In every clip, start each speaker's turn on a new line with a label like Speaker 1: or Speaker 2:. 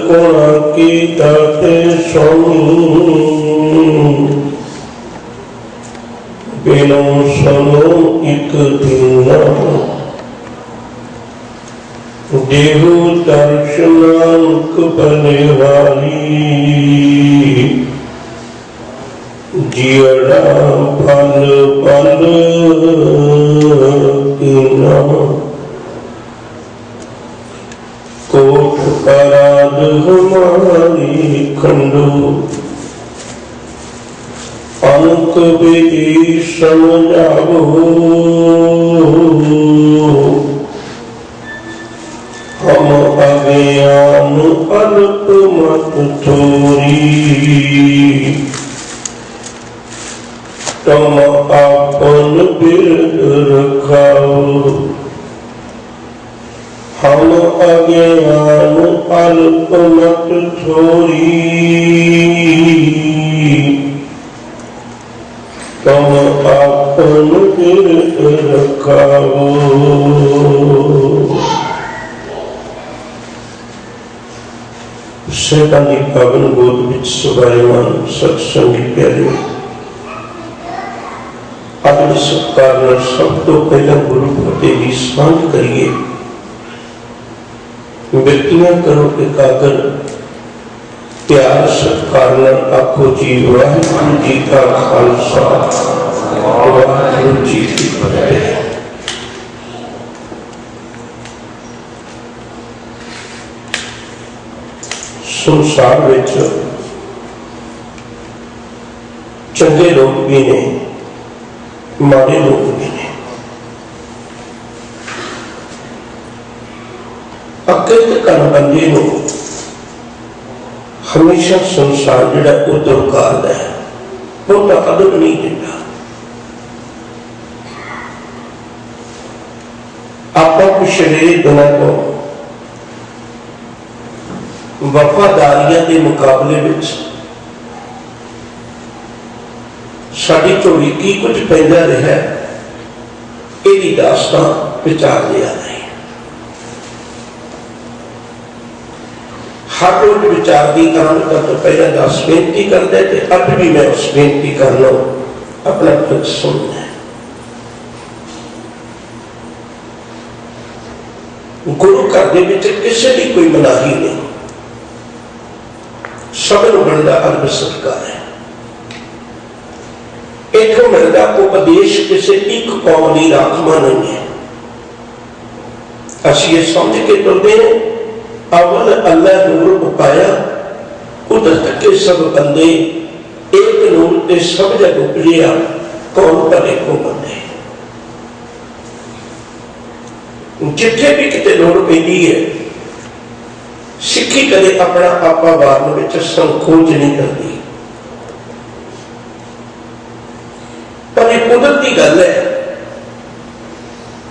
Speaker 1: कोना की ताते बिनो सुनो एक दिन देहु दर्शनांक बलिहारी जियड़ा पल पल कीना कोट पराध हमारी खंडो अंक विधि समझावो हम अज्ञान अल्प मत थोरी तुम अपन बिरद रखाओ हम अज्ञान अल्प मत थोरी तुम अपन बिरद रखाओ। सेठां दी पावन गोद विच सुभायमान सत्संगी प्यारे अपने सत्कार नाल सब तो पहला गुरु फतेह दी सांझ करिए। बिरतियां करो एकाग्र प्यार सत्कार नाल आखो जी वाहिगुरू जी का खालसा वाहिगुरू जी की फतेह। संसार विच चंगे लोग भी ने माड़े लोग भी ने। अकल कर बंदे को हमेशा संसार जिहड़ा वो दुर्काल है बहुत अदब नहीं देता। आप पिछले दिनों को वफादारियां के मुकाबले में साड़ी झोली की कुछ पैदा रहा यही दास्तां विचार लिया नहीं। हर रोज विचार की आरंभ तो पहले 10 बेनती करते थे। अब भी मैं उस बेनती करना अपना कुछ सुनना है। गुरु घर के किसी की कोई मनाही नहीं, सबन बनता अरब सत्कार है। इथों मिलता उपदेश किसी एक कौम की राखमा नहीं है। असी ये समझ के तुरते हैं अवल अल्लाह नूर उपाया कुदरत के सब बंदे एक नूर ते सब जग उपजिया कौन भले को बंदे। जिथे भी किते लोड़ पैंदी है सिक्खी कदे अपना आपा वारन विच संकोच नहीं करती। पर यह कुदरत की गल है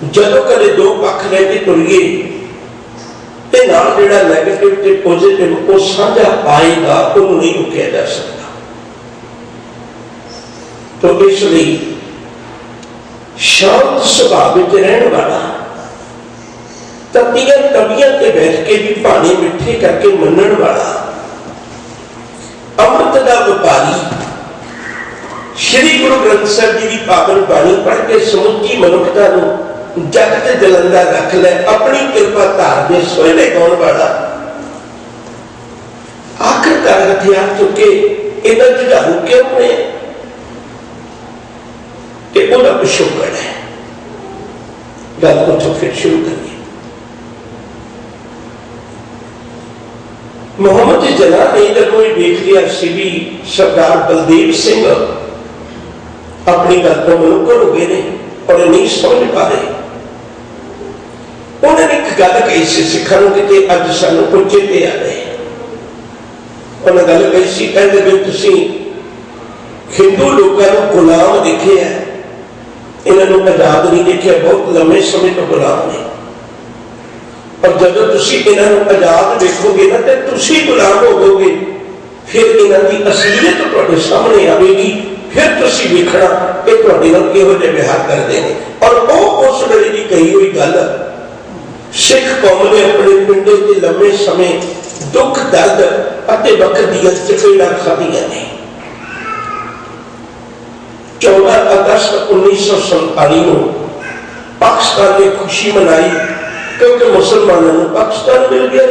Speaker 1: जदों कदे दो पक्ष लेके तुरिए ते नाल जिहड़ा नेगेटिव ते पॉजिटिव वो साझा आएगा, उन्होंने नहीं रोकया जा सकता। तो इसलिए शांत स्वभाव विच रहने वाला तबियत कवियां ते बैठ के भी पानी मिठे करके मनण वाला अमृत का व्यापारी श्री गुरु ग्रंथ साहिब जी की पावन बाणी पढ़ के समुची मनुखता जग ते जलंदा रख ले अपनी कृपा धार दे सोहले गाउण वाला आखिरकार हथियार चुके इन्हां जुझारू क्यों ने कि उहदा पिछोकड़ है। गल को तो फिर शुरू करिए। मोहम्मद जना ने जब देख लिया भी सरदार बलदेव सिंह अपनी गल तो मनुकर हो गए ने और नहीं समझ पा रहे। उन्होंने एक गल कही सी सिखा कि अज सानू कुछ चेते आ रहे। उन्हें गल कही सी कहते भी तुसी हिंदू लोगों को गुलाम देखे है, इन्होंने आजाद नहीं देखा, बहुत लंबे समय तो गुलाम ने। और जब तुसी इन्होंने आजाद देखोगे ना तो तुसी गुलाम होवोगे, फिर इन्हों की असलियत तुहाडे सामने आएगी, फिर तुसी देखना कि तुहाडे नाल किहो जिहा व्यवहार करते हैं। और वो उस वेले की कही हुई गल सिख कौम ने अपने पिंडे के लंबे समय दुख दर्द और वक्त दिया चपेड़ा खादियां ने। 14 अगस्त 1947 को पाकिस्तान ने खुशी मनाई क्योंकि मुसलमानों को पाकिस्तान मिल गया।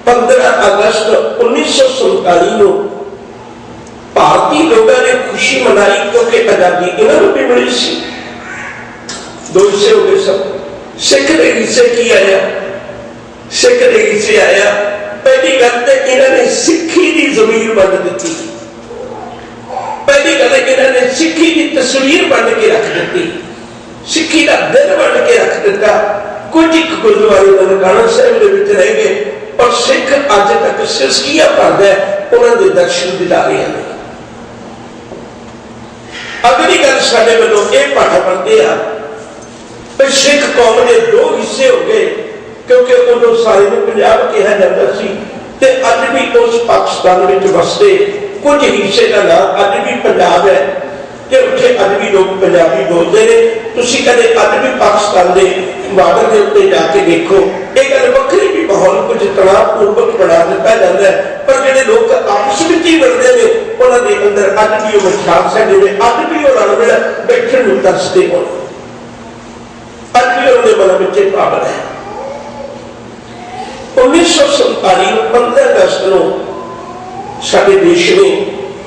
Speaker 1: 15 अगस्त 1947 को भारतीय लोगों ने खुशी मनाई क्योंकि आजादी इन्होंने भी मिली सी। दो हिस्से हो गए सब। सिख के हिस्से की आया, सिख के हिस्से आया पहली गल तो इन्होंने सिखी की जमीर बंद दी। पहली गल इन्होंने सिखी की तस्वीर बन के रख दी, सिखी का दिल बन के रख दिता। कुछ एक गुरुद्वारे ननकाना साहिब के रह गए और सिख अज तक सिरसिया भरदा है, उन्होंने दर्शन दिला रहे हैं। अगली गल साडे वालों यह पाठ बनते हैं कि सिख कौम के दो हिस्से हो गए क्योंकि उदों सारे पंजाब कहा जाता सी ते अज भी उस पाकिस्तान में वसते कुछ हिस्से का नाम अज भी पंजाब है कि उत्थे अज भी लोग पंजाबी बोलते हैं। तुसीं कदे अज भी पाकिस्तान के बॉर्डर के उत्ते जाके देखो, एक गल वक्री भी माहौल कुछ तनावपूर्वक बना दिता जाता है, पर जिहड़े लोग आपस में ही मिलते हैं उन्होंने अंदर अज भी वो मिठास है, जिवें अज भी वो रल मिल बैठण नूं तरसदे होण, अज भी उन्होंने मन में पावर है। 1947 में 15 अगस्त को साडे देश ने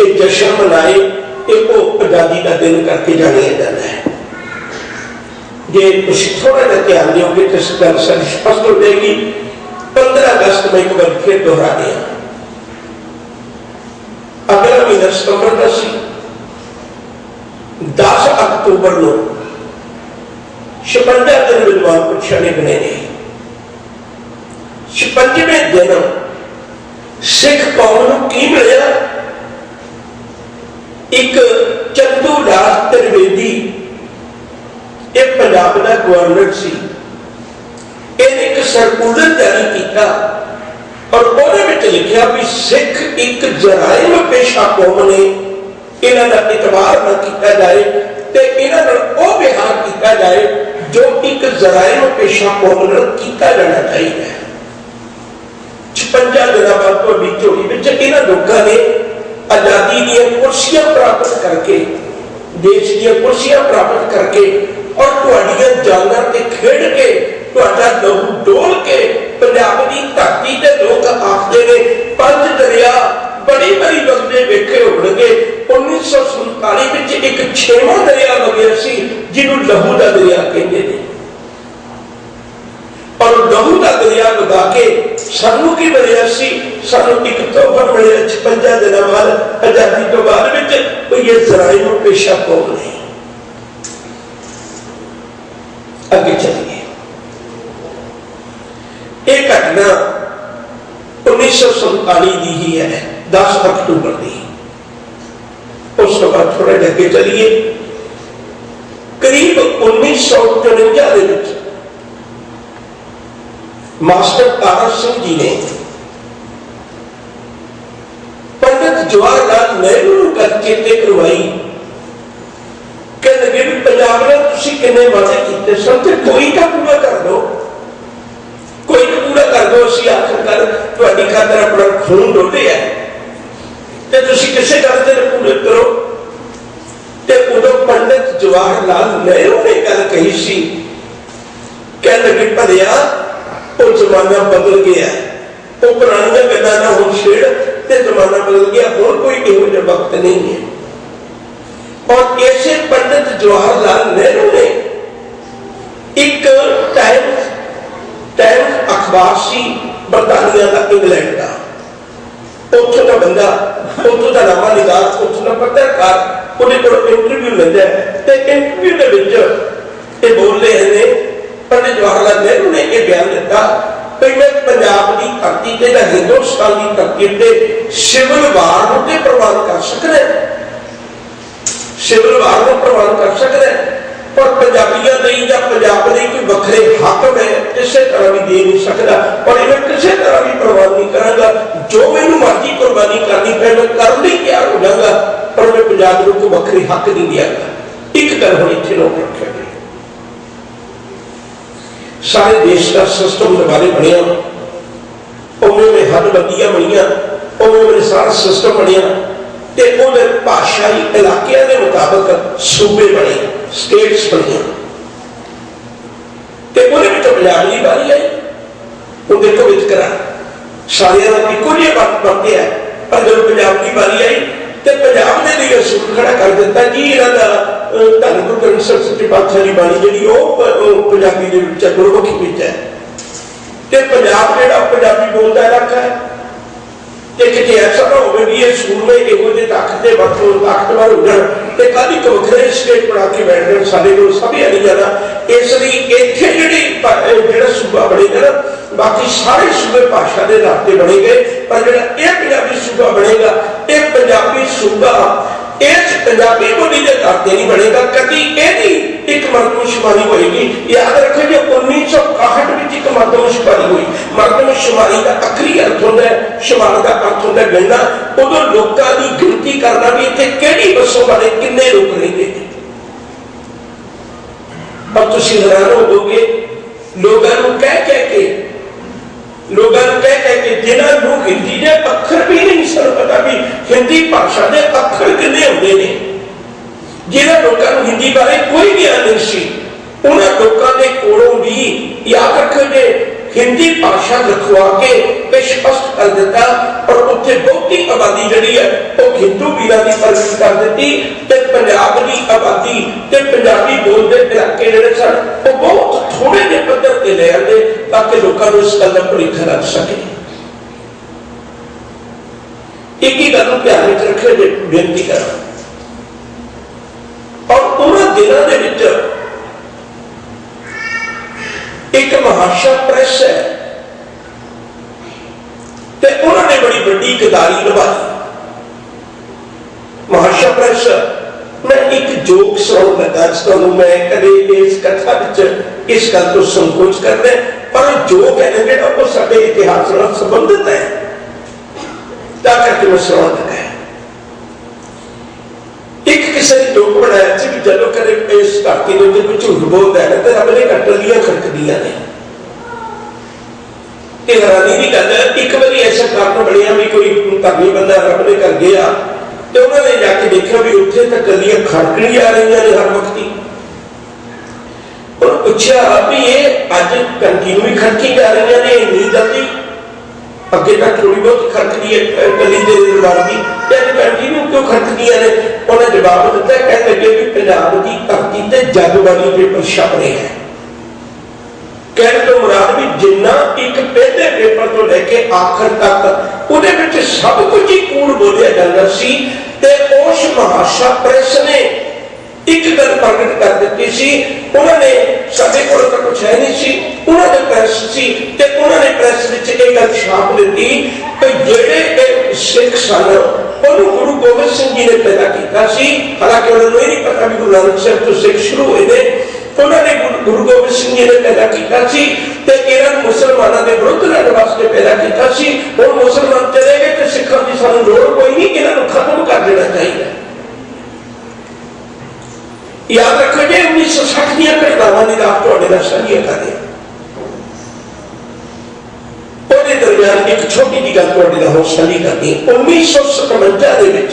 Speaker 1: एक जश्न मनाए, एक वो आजादी का दिन करके जानिया जाता है। जे थोड़ा जहा ध्यान दोगे तो गल सारी स्पष्ट हो जाएगी। 15 अगस्त में एक बार फिर दोहरा दिया। अगला महीना सितंबर का सी। 10 अक्तूबर को 56 दिन विद्वान पुरुषों ने गिने ने। 56वें दिन सिख कौम को की मिला? एक चंदू दास त्रिवेदी, एक पंजाब का गवर्नर सी, इन्हें एक सर्कुलर जारी किया और उसदे विच लिखा भी सिख एक जराइम पेशा कौम ने, इन्हां दा इतबार न किया जाए ते इन्हां नाल ओह व्यवहार किया जाए जो एक जराइम पेशा कौम नाल किया जाना चाहिए। 56 दिन बाद तुहाडी झोली विच इन्हां लोकां ने आजादी दी कुर्सियां प्राप्त करके, देश दी कुर्सियां प्राप्त करके और तुहाडियां जानां ते खेड के तुहाडा लहू डोल के पंजाब दी धरती ते लोग आखदे ने 5 दरिया बड़ी बड़ी बगदे वेखे होणगे। 1947 विच एक 6वां दरिया वगिया सी जिन्हों लहू का दरिया कहते हैं और लहू का दरिया वगा के सानू की मिलिया सी, सानू एक तोहफा मिलिया 56 दिन बाद आजादी तो बाद विच कोई ये जराइम पेशा कौम नहीं। आगे चलिए, एक घटना 1947 की ही है, 10 अक्टूबर की। उस बाद थोड़ा अगे चलिए, करीब 1953 मास्टर तारा सिंह जी ने पंडित जवाहरलाल नेहरू गल चेते करवाई, कहने भी पंजाब ने तुसीं किन्ने वादे कीते सन ते कोई तो पूरा कर दो, कोई तो पूरा कर दो। असीं आखिरकार तुहाडी खातर अपना खून डोले है ते तुसीं किसे गल ते पूरे करो। ते उदों पंडित जवाहरलाल नेहरू ने गल कही सी, कहने लगे भलिया वो जमाना बदल गया, वो पुरानियां गल्लां ना हुण छेड़ ते जमाना बदल गया, हुण कोई इहो जिहा वक्त नहीं है। और ऐसे पंडित जवाहरलाल नेहरू ने एक टाइम्स अखबार सी बरतानिया का, इंग्लैंड का, उत्थों का बंदा, उत्थों का नामा निगार, उत्थों का पत्रकार उन्हें को इंटरव्यू लेंदा है ते इंटरव्यू दे विच ये बोल रहे हैं पंडित जवाहरलाल नेहरू ने यह बयान दिता कि मैं पंजाब की धरती ते जां हिंदुस्तान की धरती ते सिविल वार नूं ते प्रवान कर सकदा, सिविल वार नूं प्रवान कर सकदा, पर पंजाबियों लई जां पंजाब लई कोई वखरे हक मैं किसी तरह भी दे नहीं सकता और मैं किसी तरह भी प्रवान नहीं करांगा। जो मैनूं मर्जी कुर्बानी करनी पे मैं करने लई तैयार हो जाऊंगा, पर मैं पंजाब नूं कोई वखरे हक नहीं दियागा। एक गल हुण इत्थे लोक रखिया गया। सारे देश का सिस्टम दोबारे बनया, उन्हें में हदबंदियां बनिया, उन्हें में सारा सिस्टम बनया, ते उन्हें भाषाई इलाकों के मुताबिक सूबे बने, स्टेट्स बनिया, ते उन्हें भी तो पंजाब की बारी आई। उन देखो वितकरा सारिया का इको जिहा बन गया, पर जब पंजाब की बारी आई तो पंजाब ने लिए सूट खड़ा कर दिता जी इन्हों का धन गुरु ग्रंथ साहिब सच्चे पातशाह की बाणी जी पंजाबी के गुरमुखी में है। तो पंजाब जो पंजाबी बोलता इलाका है, कि ऐसा ना हो भी ये सूरमे इहो जे ताकतवर हो जाए तो कल एक वखरे स्टेट बना के बैठ गए, सारे को सब ही नहीं जाना। इसलिए इतने जो सूबा बनेगा ना, बाकी सारे सूबे भाषा के नाते बने गए, पर जो पंजाबी सूबा बनेगा ये पंजाबी सूबा इस पंजाबी बोली के नाते नहीं बनेगा। कभी यही एक मरदमशुमारी होगी। याद रखो जो 1961 में एक मरदमशुमारी हुई, मरदमशुमारी का आखिरी अर्थ होता है, शुमार का अर्थ होता है गिनना। उदों लोगों की गिनती करना भी इतने किहड़ी बसों वाले किन्ने लोग रहेंगे, और तुम हैरान होवोगे लोगों को कह के जिन्होंने हिंदी के अखर भी नहीं सन पता भी हिंदी भाषा के अखर कितने होंगे ने, जिन्होंने लोगों को हिंदी बारे कोई ज्ञान नहीं सी, उन्होंने लोगों के कोलों भी याद रखो जे हिंदी भाषा रखवा के स्पष्ट कर दिता, और उत्थे बहुती आबादी जी है वो हिंदू वीरों की परख कर दी, पंजाब की आबादी पंजाबी बोलते इलाके जोड़े सन वो बहुत थोड़े जे पद्धर से ले आते, ताकि लोगों को इस गल का भुलेखा लग सके। एक ही गल ध्यान में रखे बेनती करा, और उन्होंने दिनों के एक महाशा प्रेस है, तो उन्होंने बड़ी बड़ी गद्दारी निभाई। महाशा प्रेस मैं एक जोक सुनाउण लगा, मैं कदे इस कथा इस गल तो संकोच करना, पर जोक है ना जो साडे इतिहास नाल संबंधित है, करके मैं सुनाउण लगा। एक किसी ने जोक बनाया कि जब कदे इस धरती के उत्ते कोई झूठ बोलता है तो रब ने टलियां खड़कदियां ने। हैरानी की गल है, एक बार ऐसा कारण बनया भी कोई धर्मी बंदा रब ने कर गया, तो उन्होंने जाके देखा भी उत्थे तो कलियां खड़कन आ रही ने हर वक्त ही। उन्होंने पूछा भी ये अज कंटिन्यू ही खड़की जा रही ने, इन्नी जल्दी अगे तक थोड़ी बहुत खड़कदी है कली के दरबार की, कंटिन्यू क्यों खड़कदियां ने? उन्हें जवाब दिता, कहते लगे भी पंजाब की धरती से जगबानी पेपर छप रहे हैं। कहने तो मुराद भी जिन्ना एक पहले पेपर तो लेके आखिर तक उहदे विच सब कुछ ही कूड़ बोलिया जाता सी, ते उस महाशा प्रेस ने एक गल प्रगट कर दी सी। उन्होंने साडे कोल तो कुछ है नहीं सी, उन्होंने प्रेस सी, ते उन्होंने प्रेस विच एक गल छाप दी कि जिहड़े सिख सन उन्होंने गुरु गोबिंद सिंह जी ने पैदा किया सी। हालांकि उन्होंने नहीं पता भी गुरु नानक साहब तो सिख शुरू हुए ने, उन्होंने गुरु गोबिंद सिंह जी ने पैदा किया सी, ते इन्हां मुसलमानों के विरुद्ध लड़ने वास्ते पैदा किया सी। हुण मुसलमान चले गए तो सिखां की सानूं लोड़ कोई नहीं, इन्हां खत्म कर देना चाहिए। याद रखो जी 1960 दी घटनावां दी रात तुहाडे नाल साझी कर रहे, उहदे दरमियान एक छोटी जी गल तुहाडे नाल होर साझी करनी। 1957 दे विच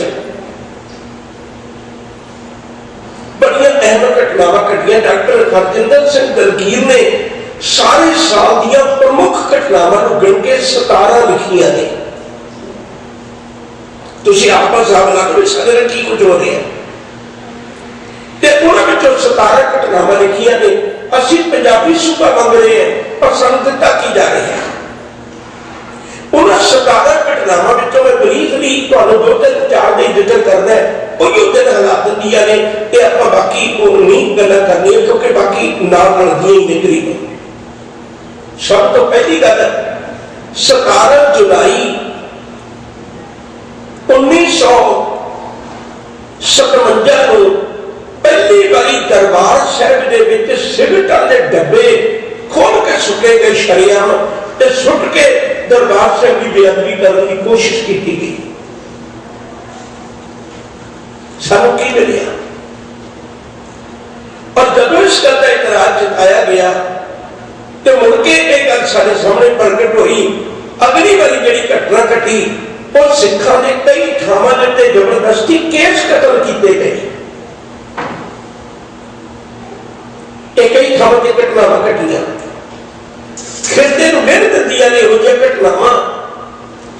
Speaker 1: बड़ियां अहम घटनावां घटियां। डॉक्टर हरजिंदर सिंह दलगीर ने सारे साल दी प्रमुख घटनावां नूं गिण के 17 लिखियां ने। तुसीं आप हिसाब ला लो सारे की कुछ हो रहा है, ते उन्हां विचों 17 घटनावां लिखियां ने। असीं पंजाबी सूबा मंग रहे हैं पर सानूं दित्ता की जा रहा है। उन्हां 17 घटनावां विचों मैं ब्रीफली तुहानूं 2-4 दी जिक्र करना है। उही दिन हालात दियां ने, ते आपां बाकी नहीं गल्लां करनियां क्योंकि बाकी नाल रलदियां ही ने तकरीबन। सब तो पहली गल 17 जुलाई 1957 को पहली बारी दरबार साहब दे विच सिगरटां दे डब्बे खोल के सुटे गए शरेआम, ते सुट के दरबार साहब की बेअदबी करने की कोशिश की गई। सानू की मिलिया, और जब इस गल का इतराज जताया गया तो मुड़ के एक गल सारे सामने प्रगट हुई। अगली बारी जी घटना घटी और सिखा ने कई थावां ते जबरदस्ती केस कतल किए गए। कई थावां ते घटनावां घटिया खिरदे नूं मिहनत दियां ने इहो जिहियां घटनावां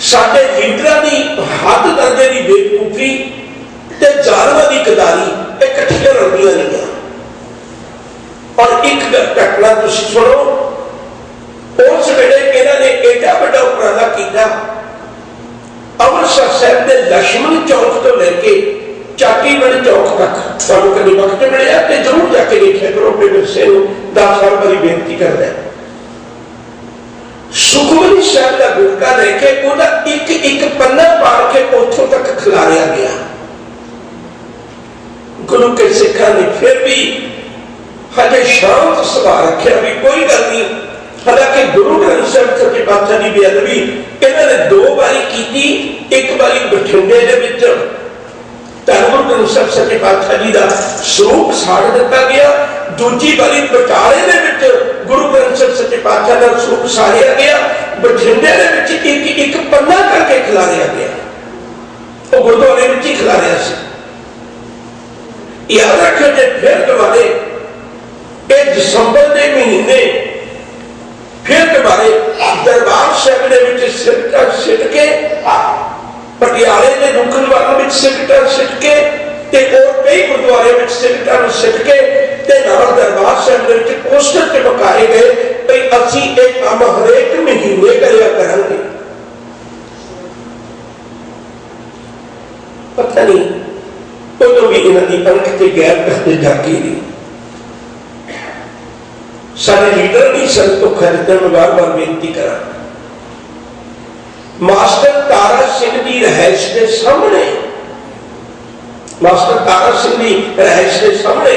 Speaker 1: साडे लीडरां दी हद दर्जे की बेवकूफी ते जालमां दी गदारी इकट्ठियां रलदियां नहीं। और एक घटना तुसीं सुनो, उस वेले इन्हां ने एडा वड्डा उपराला कीता, अमृतसर साहिब के लक्ष्मण चौक तो लेके चाटीगढ़ चौक तक सानू कभी वक्त मिलिया तो जरूर जाके देखिया करो। अपने विरसे नूं 10 साल बारी बेनती करदा है। सुखमनी साहब का गुटका लेके उहदा एक एक पन्ना पाड़ के उथों तक खिलारिया गया। गुरु के सिखा ने फिर भी हजे शांत सुभाव रखा भी कोई गल नहीं। हालांकि गुरु ग्रंथ साहिब सच्चे पातशाह की बेअदबी इन्होंने 2 बारी की। एक बारी बठिंडे दे विच धन गुरु ग्रंथ साहिब सच्चे पातशाह जी का स्वरूप साड़ दिता गया। दूजी बारी बटाले दे विच गुरु ग्रंथ साहिब सच्चे पातशाह का स्वरूप साड़िया गया। बठिंडे दे विच एक एक पन्ना करके खिलारिया गया। वो गुरुद्वारे में ही खिलारिया से। याद रखो जे फिर दोबारे दिसंबर के महीने फिर दोबारे दरबार साहिब के सिगटा सिट के पटियाले के रुकनवाल में सिगटा सिट के और कई गुरुद्वारे में सिगटा सिट के दरबार साहिब के पोस्टर चमकाए गए भाई असी एक काम हरेक महीने करिया करेंगे। पता नहीं उदों भी इन्हों की अंक से गैर करते जागी नहीं। सारे लीडर नहीं सन तो खरीदने में बार बार बेनती करा। मास्टर तारा सिंह की रहायश के सामने, मास्टर तारा सिंह की रहायश के सामने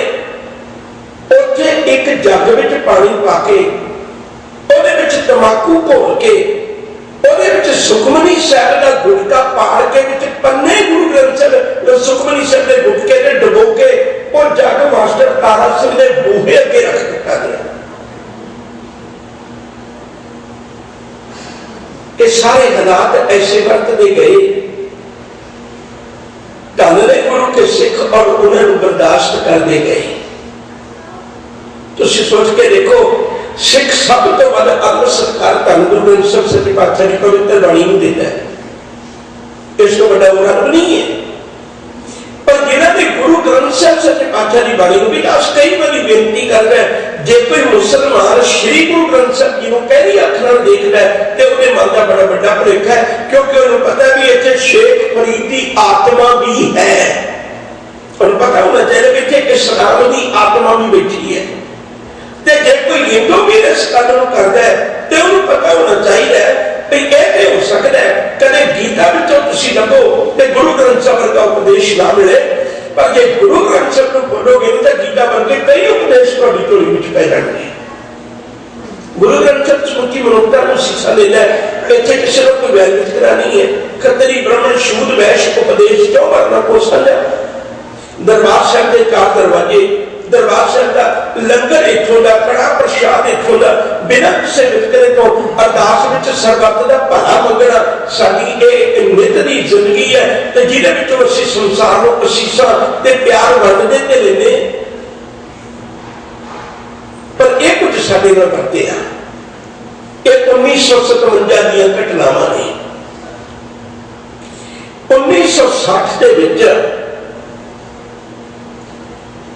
Speaker 1: उत्थे एक जग में पानी पा के ਉਹਦੇ ਵਿੱਚ तंबाकू घोल के ਉਹਦੇ ਵਿੱਚ सुखमनी साहब का गुटका पाड़ के ਵਿੱਚ पन्ने गुरु ग्रंथ साहब सुखमनी साहब के गुटके ने डुबो के और जग मास्टर तारा सिंह के बूहे अगे रख दिता गया। ये सारे हालात ऐसे बरतते गए। धन गुरु के सिख और उन्हें बर्दाश्त करते गए। तुम सोच के देखो सिख सब तो वध अगल सरकार धन गुरु ग्रंथ साहिब सच्चे पातशाह की पवित्र बाणी को देता है। इस तो बड़ा रब नहीं है। पर जिन्हों ने गुरु ग्रंथ साहिब सच्चे पातशाह की बाणी को भी अस कई बार बेनती कर रहे हैं जे कोई मुसलमान श्री गुरु ग्रंथ साहिब जी को पहली अख नाल देखदा है तो उसके मन का बड़ा बड़ा भुलेखा है, क्योंकि उन्हें पता भी इतने शेख फरीद की आत्मा भी है। उन्हें पता होना चाहिए कि इतने इस्लाम की आत्मा भी बैठी है। जे कोई हिंदू भी इस गल करता है तो उन्हें पता होना चाहिए कि यह हो सकता है कदे गीता तुम लगो तो गुरु ग्रंथ साहिब का उपदेश ना मिले, पर जे गुरु ग्रंथ साहिब को बोलोगे तो गीता वर्गे कई उपदेश थोड़ी झोली में पै जाएंगे। गुरु ग्रंथ साहिब समूची मनुखता को शिक्षा देता है। इतने किसी को कोई वैर वितकरा नहीं है। खतरी ब्राह्मण शूद वैश्य उपदेश क्यों करना को समझा। दरबार साहिब के 4 दरवाजे, दरबार साहिब का लंगर इतों का, कड़ा प्रसाद इतों का, बिना किसी वितकरे तो अरदास में सरबत का भला मंगना साडी एक नित की जिंदगी है। तो जिहदे असीं संसार को असीसां ते प्यार वंडदे ते लैंदे, पर यह कुछ साडे नाल करते हैं। यह 1957 दी घटनावां ने। 1960 के विच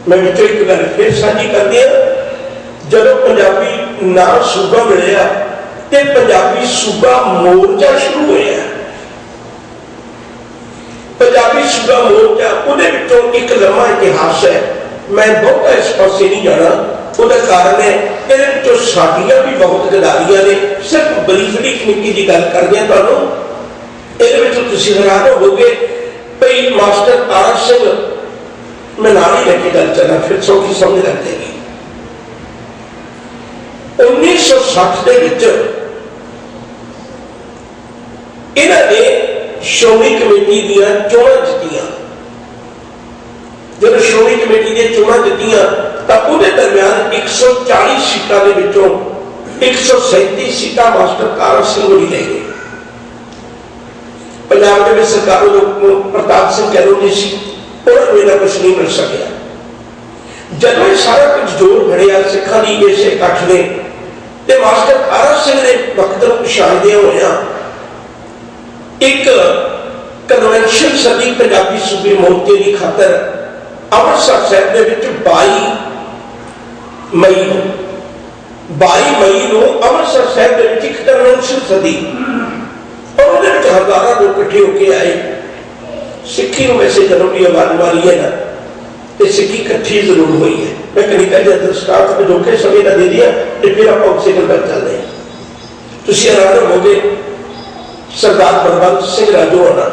Speaker 1: मैं एक गल फिर साझी कर दिया। जदों पंजाबी ना सूबा मिलिया तो पंजाबी सूबा मोर्चा शुरू होया। पंजाबी सूबा मोर्चा उहदे विचों एक लंबा इतिहास है। मैं बहुत इस पासे नहीं जाना। उसका कारण है इहदे विचों साडियां भी बहुत गदारियां ने। सिर्फ बरीफली निक्की जी गल करदे हां तुहानूं, इहदे विचों तुसीं हैरान होवोगे भई मास्टर तारा सिंह, मैं नाल ही लेके गल चला फिर सौखी समझ लग जाएगी। 1960 के विच इन्होंने श्रोमणी कमेटी दी चोणां जित्तियां। जब श्रोमणी कमेटी दी चोणां जित्तियां तो उहदे दरमियान 140 सीटां दे विचों 137 सीटां मास्टर तारा सिंह होनी ले गए। पंजाब के सरकार प्रताप सिंह कैरोली सी, उन्होंने इन्ना कुछ नहीं मिल सकिया। जदों ये सारा कुछ जोर बढ़िया सिखा की इस इकट्ठ ने ते मास्टर तारा सिंह ने वक्त को पछाणदे होया एक कन्वेंशन सदी पंजाबी सूबे मोर्चे की खातर अमृतसर साहब के 22 मई को अमृतसर साहब के एक कन्वेंशन सदी और उन्हें हजारों लोग इकट्ठे होकर आए। सिक्खी में वैसे जदों भी आबादी वाली है ना तो सिक्खी इकट्ठी जरूर हुई है। मैं कनिका जनरल स्टाफ में धोखे समय का दे दिया तो फिर आप उसे गल चल रहे हैं। तुम हैरान हो गए सरदार बलवंत सिंह राजो होना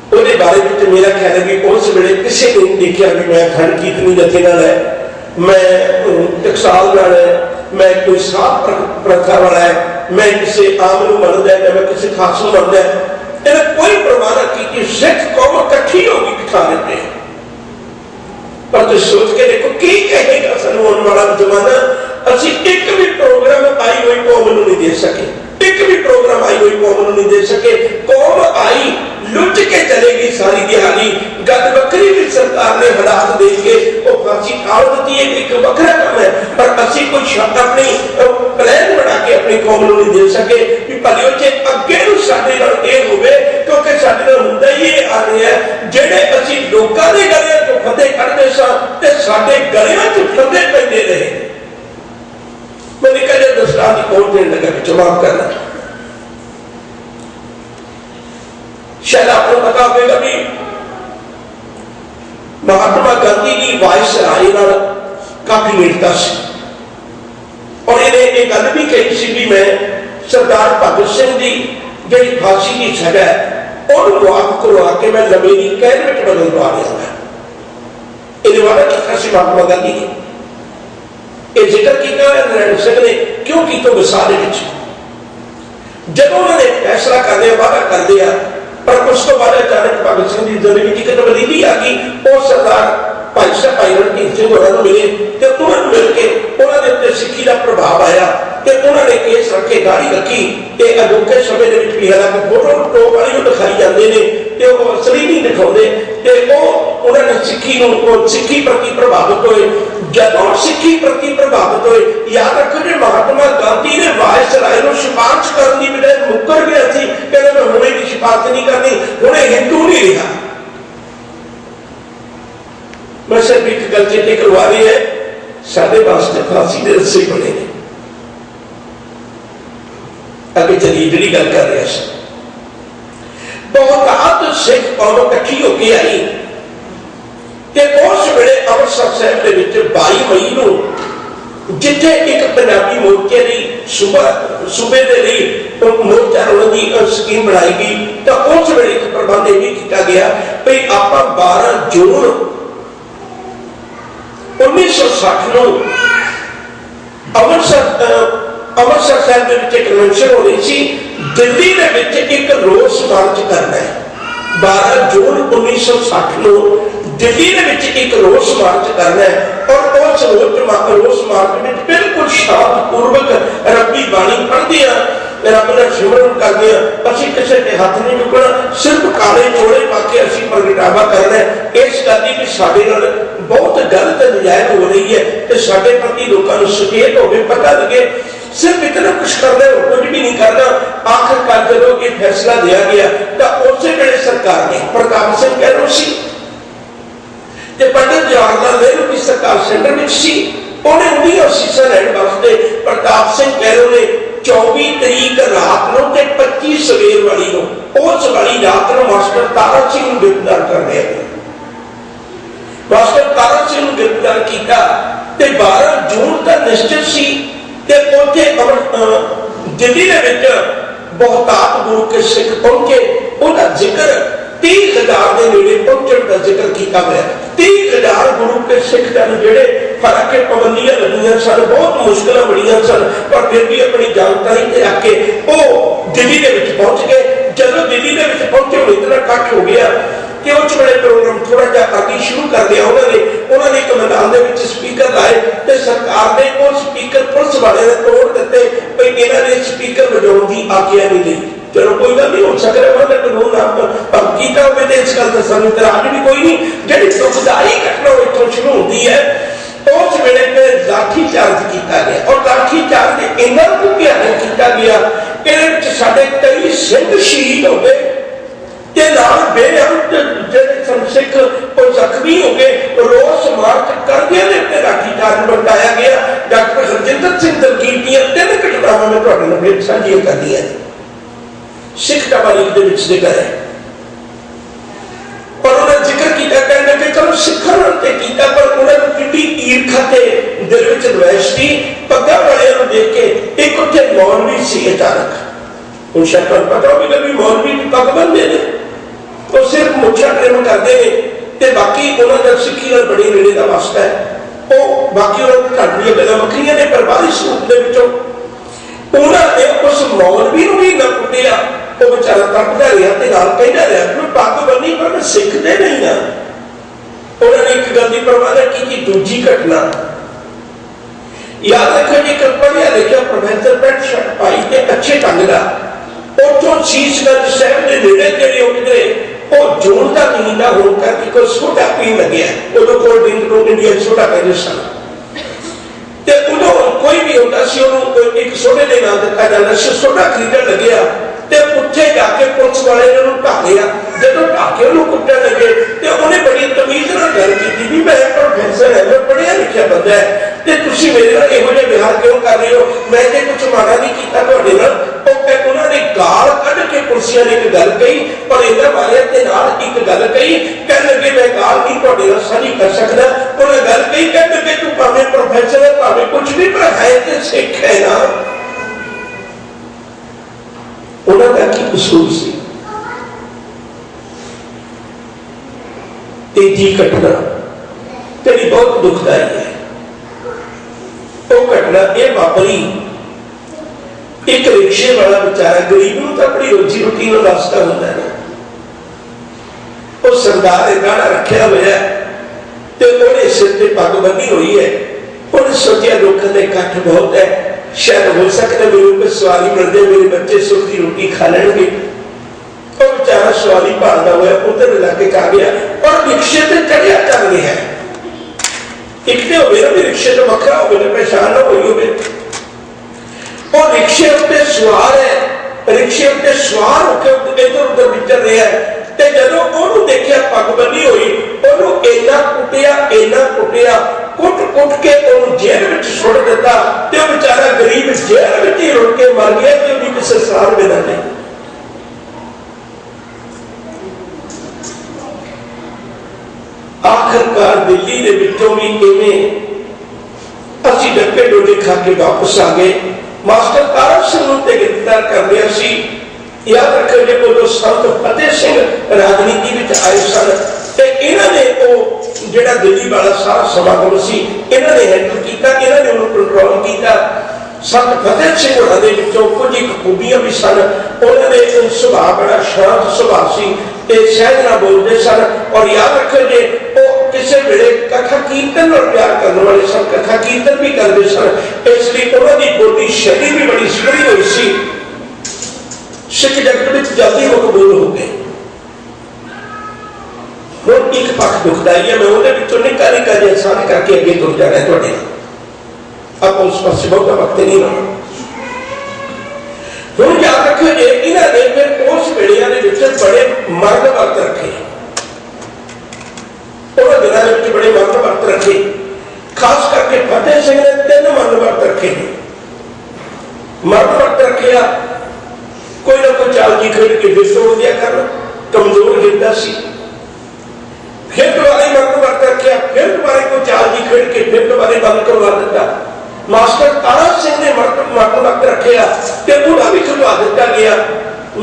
Speaker 1: ਉਹਦੇ ਬਾਰੇ ਵਿੱਚ मेरा ख्याल है कि उस वे किसी ने नहीं देखा भी मैं खंड कीर्तनी जथे नाल है, मैं टकसाल नाल है, मैं कोई साफ प्रथा वाला है, मैं किसी आम नूं मनदा है, मैं किसी खास नूं मनदा है। इन्हें कोई परवाह ना की कि सिख कौम इकट्ठी होगी ठिकाने पे। पर तुम सोच के देखो की कहेगा सानू आने वाला जमाना। असीं एक भी प्रोग्राम आई हुई कौम नूं नहीं दे सके, एक भी प्रोग्राम आई हुई कौम नूं नहीं दे सके। कौम आई लुट के चलेगी सारी दिहाड़ी। गद बकरी भी सरकार ने हालात देख के वो फांसी टाल दी है, एक वखरा काम है। पर असी कोई शब्द अपनी प्लान बना के अपनी कौम नूं नहीं दे सके भी भलियो जे अगे नूं साडे नाल इह होवे, क्योंकि साडे नाल हुंदा ही इह आ रहा है जिहड़े असी लोकां दे गलियां चों फंदे कढदे सां ते साडे गलियां चों फंदे पैंदे रहे। मैं निकल जा दस्तार की कोट देने लगा कि जवाब करना। शायद आपको पता होगा भी महात्मा गांधी की वायसराय नाल काफी नेड़ता सी और इन्हें एक गल भी कही सी भी मैं सरदार भगत सिंह की जी फांसी की सजा है उन्होंने मुआफ करवा के मैं लंबे की कैद में बदल दवा लिया। ये वादा किया सी महात्मा गांधी ने, यह जिक्र किया नारायण सिंह ने क्यों की तो विसाले जब उन्होंने फैसला करने वादा कर दिया। पर उस तो बाद अचानक भगत सिंह की जिंदगी की एक तब्दीली आ गई। वो सरदार भाई साहब भाई रणजीत सिंह होरां नूं मिले ते उन्होंने मिल के उन्होंने उत्ते सिक्खी का प्रभाव आया ते उन्होंने केस रखे, दाढ़ी रखी ते अजोके समय दे विच भी हालांकि फोटो टोप वाली दिखाई जाते हैं ते वो असली नहीं दिखाते ते वो उन्होंने सिक्खी नूं सिक्खी प्रति प्रभावित होए। जदों सिक्खी प्रति प्रभावित होए, याद रखो जी महात्मा गांधी ने वायसराय नूं सिफारिश करने की बजाय मुकर गया सी, कहते मैं हुणे की सिफारिश नहीं करनी, हुणे हिंदू नहीं रहा। मैं सिर्फ एक गल चेते करवा रही है, साडे वास्ते फांसी दे रस्से बने ने। अगे चलिए जिहड़ी गल कर रहे हैं, बहुत सिख कौम इकट्ठी होके आई ते उस वेले अमृतसर साहब के 22 मई को जिथे एक पंजाबी मोर्चे की सूबे के लिए मोर्चा लाने की स्कीम बनाई गई तो उस वेले एक प्रबंध यह भी किया गया भाई आप 12 जून 1960 को अमृतसर साहब के कन्वेंशन हो रही थी। दिल्ली के एक रोस मार्च करना है। 12 जून 1960 को दिल्ली एक रोस मार्च करना है और उस रोस मार्च में बिल्कुल शांतिपूर्वक रब्बी बाणी पढ़ते हैं, रब का सिमरन करते हैं। असं किसी के हाथ नहीं चुकना, सिर्फ काले चोले पाके असं प्रगटावा करना है। इस गल की साडे नाल बहुत गलत नजायज हो रही है तो साडे प्रति लोगों को सचेत हो पता लगे। सिर्फ इतना कुछ करना कुछ भी नहीं करना। आखिरकार जब ये फैसला दिया गया तो उस वेले सरकार ने प्रताप सिंह कैरोल सी ते पंडित जवाहरलाल नेहरू की सरकार सेंटर में सी, उन्हें उन्हीं असीसा लैण वास्ते प्रताप सिंह कैरोल ने 24 तरीक रात को 25 सवेर वाली उस वाली रात को मास्टर तारा सिंह को गिरफ्तार कर लिया। मास्टर तारा सिंह को गिरफ्तार किया ते 12 जून का निश्चित सी ते उथे दिल्ली के बहुतात गुरु के सिख पहुंचे। उनका जिक्र 30,000 के नेड़े पहुंचने का जिक्र किया गया। 30,000 गुरु के सिख जन जेडे फर्क के पाबंदियां लगियां सन, बहुत मुश्किल बड़ियां सन, पर फिर भी अपनी जानकारी ते रख के वो दिल्ली के पहुंच गए। जब दिल्ली के पहुंचे इतना इकट्ठ हो गया कि उस वेले प्रोग्राम थोड़ा जिहा अगे शुरू कर दिया उन्होंने एक मैदान के स्पीकर लाए तो सरकार ने वो स्पीकर पुलिस वाले ने तोड़ दिते भाई इन्होंने स्पीकर बजाने की आग्ञा नहीं दी। चलो कोई गल नहीं, हो सकता है उन्होंने कानून भंग किया हो तो इस गल का सानू इतराज भी कोई नहीं। जी दुखदाई घटना इतों शुरू होती है उस वेले फिर लाठी चार्ज किया गया और लाठी चार्ज इन्ना भयानक किया गया कि साडे कई सिंह शहीद हो गए सिख जख्मी हो गए। रोस मार्च करके लाठी चार्ज बरताया गया। डॉक्टर हरजिंदर सिंह दलगीर दी 3 घटनावां मैं तुहाडे नाल फिर साझियां करनियां सिख तबारीख दे विच जिक्र है पर उन्हें जिक्र किया कहने कि चलो सिखां नाल ते कीता पर उन्हें किड्डी ईर्खा ते दिल विच द्वेष सी पग्गां वालियां नूं देख के एक उत्थे मौलवी सी अचानक हुण शायद तुहानूं पता होवेगा भी मौलवी भी पग बन्नदे ने तो सिर्फ मुछा ट्रिम करते हैं ते बाकी उन्होंने सिक्खी नाल बड़ी नेड़े दा वास्ता है वो बाकी उन्होंने घट दी गल्लां वखरियां ने पर बाहरी सूप दे विचों उन्होंने उस मौलवी नूं भी ना कुटिया वो बेचारा तड़पदा रहा ते नाल कहंदा रहा मैं पग बन्नी पर मैं सिखदे नहीं ना। उन्होंने एक गल दी परवाह की दूजी घटना याद रखो जी एक पढ़िया लिखिया प्रोफेसर पैंट शर्ट पाई ते अच्छे ढंग दा उतों शीशगंज शहर के नेड़े जेडे उठते वो जून का महीना होने करके कोई सोडा पीन लगे उदों कोल्ड ड्रिंक को इंडियन सोडा कहते सन ते उदों कोई भी होता सी उन्होंने एक सोडे के नाम दिता जाता सोडा खरीदन लगे ते उत्थे जाके पुलिस वाले ने उन्होंने ढालिया जो ढाके उन्होंने कुटन लगे तो उन्हें बड़ी तमीज नाल गल की भी मैं प्रोफेसर है मैं पढ़िया लिखिया बंदा है ते तुसीं मेरे नाल इहो जिहा व्यवहार क्यों कर रहे हो मैं ते कुछ माड़ा नहीं कीता तुहाडे नाल। उन्होंने गाल कढ़ के पुलिसिया ने एक गल कही पर इन्हां वालियां दे नाल एक गल कही कहण लगे मैं गाल नहीं तुहाडे नाल साझी कर सकदा। उन्हें गल कही कहण लगे तू भावें प्रोफेसर है भावें कुछ भी पर है ते सिख है ना। उन्होंने की कसूर सी। तीजी घटना तेरी बहुत दुखदाई है। वो घटना यह वापरी एक रिक्शे वाला बेचारा गरीब नूं तां अपनी रोजी रोटी का वास्ता होंदा है वो सरदार ने गाड़ा रखा हुआ तो उन्हें सिर ते पग बन्नी हुई है। उन्हें सोचा लोगों का इकट्ठ बहुत है शायद हो सकता है मेरे को सवारी मिल जाए मेरे बच्चे सुख की रोटी खा लेंगे। और बेचारा सवारी भालता हुआ उधर इलाके आ गया और रिक्शे से चढ़िया चल रहा है। एक तो हो भी रिक्शे तो वखरा हो पहचान ना हुई हो और रिक्शे उत्ते सवार है रिक्शे उत्ते सवार होकर इधर उधर विचर रहा है ते जदों ओनू देखिया पग बन्नी हुई ओनू इन्ना कुटिया कुट कुट के ओनू जेल विच सुट दिता ते ओ बेचारा गरीब जेल विच ही रुड़ के मर गया ते ओदी किसी सार मिला नहीं। आखिरकार दिल्ली के विचों भी इवें असीं डक्के डोले खा के वापस आ गए। मास्टर तारा सिंह नूं ते गिरफ्तार कर लिया सी। याद रखो जो उदों संत फतेह सिंह राजनीति में आए सन ते इन्हां ने वो जिहड़ा दिल्ली वाला सारा समागम सी इन्हां ने हैंडल किया इन्हां ने उन्हें कंट्रोल किया। संत फतेह सिंह होरां दे विचों कुछ एक खूबियां भी सन। उन्होंने सुभाव बड़ा शांत सुभाव सी ते सहज नाल बोलते सन और याद रखो जे वो किसी वेले कथा कीर्तन और प्यार करने वाले सन कथा कीर्तन भी करते सन इसलिए उन्होंने बोली शैली भी बड़ी सुधरी हुई सी। सिख जगत में जल्दी मकबूल हो गए। हुण एक पक्ष दुखदाई है मैं उहदे विचों निक्का निक्का जिहा साथ करके अगे तुर जाना है तुहाडे नाल आपां उस पासे बहुता वक्त नहीं लाउणा। हुण याद रखियो जे इन्हां ने फिर उस वेलियां दे विच बड़े मर्द वर्त रखे उन्हां दिनां दे विच बड़े मर्द वर्त रखे खास करके फतेह सिंह ने 3 मर्द वर्त रखे मर्द वर्त रखिया कोई ना कोई चाल जी खेल के फिर सो दिया करना कमजोर गिरता सी फिर दोबारा मर्द वर्त रखिया फिर दोबारा कोई चाल जी खेल के फिर दोबारा बंद करवा दिता। मास्टर तारा सिंह ने मर्द वर्त रखिया ते पूरा भी खुलवा दिता गया।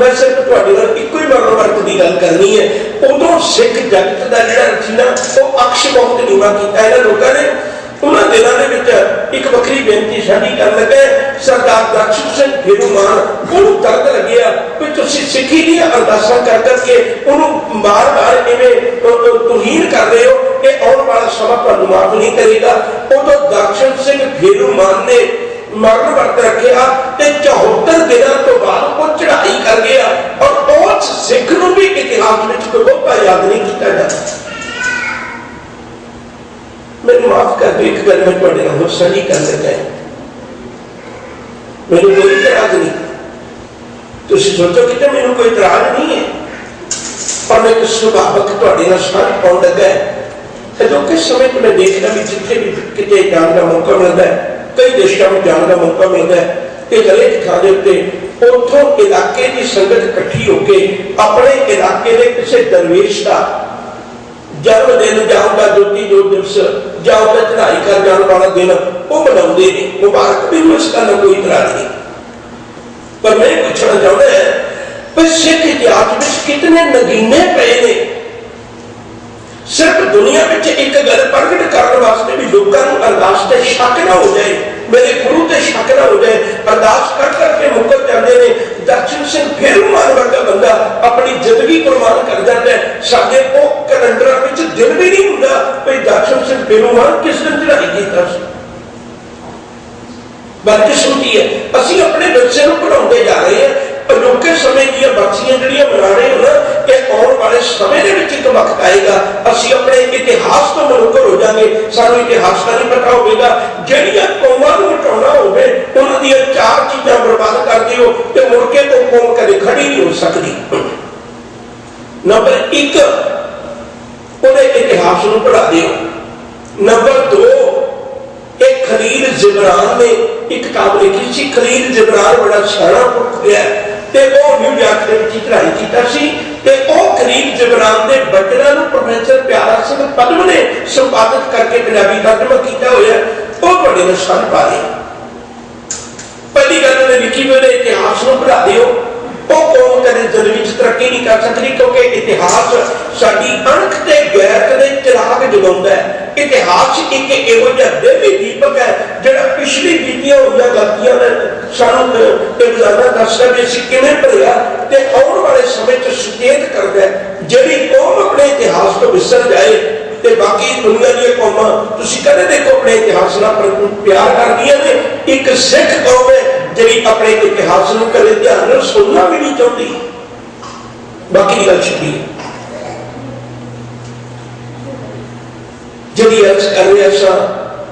Speaker 1: मैं सिर्फ तुहाडे नाल इक्को ही मर्द वर्त की गल करनी है। उदों सिख जगत का जिहड़ा सी ना वो अक्ष बहुत नीवा किया इन्हां लोकां ने। उन्होंने दिनों के एक वक्री बेनती साडी कर लगे सरदार दर्शन सिंह फिरूमान उन्होंने दर्द लगे भी तुसीं सिख सिखी दी अरदासा कर करके उन्होंने बार बार इवें तुहीन कर रहे हो, ये आने वाला समा तुहानू माफ नहीं करेगा। उदों दर्शन सिंह फेरूमान ने मरण वर्त रखा, 74 दिनों तो बाद वो चढ़ाई कर गया और उस सिख नूं भी इतिहास में कोई बहुता याद नहीं किया जाता। मैंने माफ कर दो, एक गल मैं तुहाडे नाल गुस्सा नहीं कर लगा, मैंने कोई इतराज नहीं। तुम सोचो कि मैंने कोई इतराज नहीं है, पर मैं एक सुभावक तुहाडे नाल साझ पाउण लगा है। अजोके समय तो मैं देखना भी जिथे भी किते जाने का मौका मिलता है, कई देशों में जाने का मौका मिलता है, कि हरेक थां दे उत्ते उथों इलाके की संगत इकट्ठी होकर अपने इलाके के किसी दरवेश का जन्मदिन या उनका ज्योति जो दिवस या उनका चढ़ाई कर जाने वाला दिन वो मनाते हैं। मुबारक भी उसका ना कोई इतराज नहीं। पर मैं पूछना चाहता है कि सिख इतिहास में कितने नगीने पे ने, सिर्फ दुनिया में एक गल प्रगट करने वास्ते भी लोगों को अरदास से शक ना हो जाए, मेरे गुरु से शक ना हो जाए, अरदास कर करके मुकर जाते हैं। दर्शन सिंह फेरूमान वर्गा बंदा अपनी जिंदगी कुर्बान कर जाता है। साडे वो कैलेंडर में दिन भी नहीं होता भाई दर्शन सिंह फेरूमान किस दिन चढ़ाई की। बदकिस्मती है, असं अपने बच्चे को पढ़ाते जा रहे हैं। अजोके समय दी बरसियां जड़ियां मना रहे हो ना, कि आने वाले समय एक वक्त आएगा असं अपने इतिहास तो मनुकर हो जाएंगे, सानू इतिहास का नहीं पता होगा। जड़ियां कौमां नूं मिटाउणा होवे उन्हां दी 4 चीज़ां बर्बाद कर दिओ ते मुड़ के वो कौम कदे खड़ी नहीं हो सकती। नंबर 1 उहदे इतिहास नूं पढ़ा दिओ। नंबर 2 एक खलील जिब्रान ने एक किताब लिखी सी, खलील जिब्रान बड़ा सियाणा पुरख है ते वो न्यूयॉर्क दे विच चढ़ाई कीता सी ते वो खलील जिब्रान दे बचनां नूं प्रोफेसर प्यारा सिंह पद्म ने संपादित करके पंजाबी तर्जमा कीता होया, वो बड़े नशान पा रहे। पहली गल उन्हें लिखी हुई इतिहास नूं पढ़ा दिओ। वो कौम कदे जिंदगी में तरक्की नहीं कर सकती, क्योंकि इतिहास साडी अणख ते गैरत दे चिराग जगाउंदा है। इतिहास एक इहो जिहा दिव्य दीपक है जिहड़ा पिछली बीतियां होईयां गलतियां ने सानू रोजाना दसदा भी असीं किवें भरिया ते आउण वाले समय च सुचेत करदा है। जिहड़ी कौम अपने इतिहास तो विसर जाए ते बाकी दुनिया दी कौमां तुसीं कदे देखो अपने इतिहास नाल प्यार करदियां ने। एक सिख कौम है जिहड़ी अपने इतिहास नूं कदे ध्यान नाल सुनना भी नहीं चाहती। बाकी गल छड्डी जिहड़ी अर्ज कर रहे असां,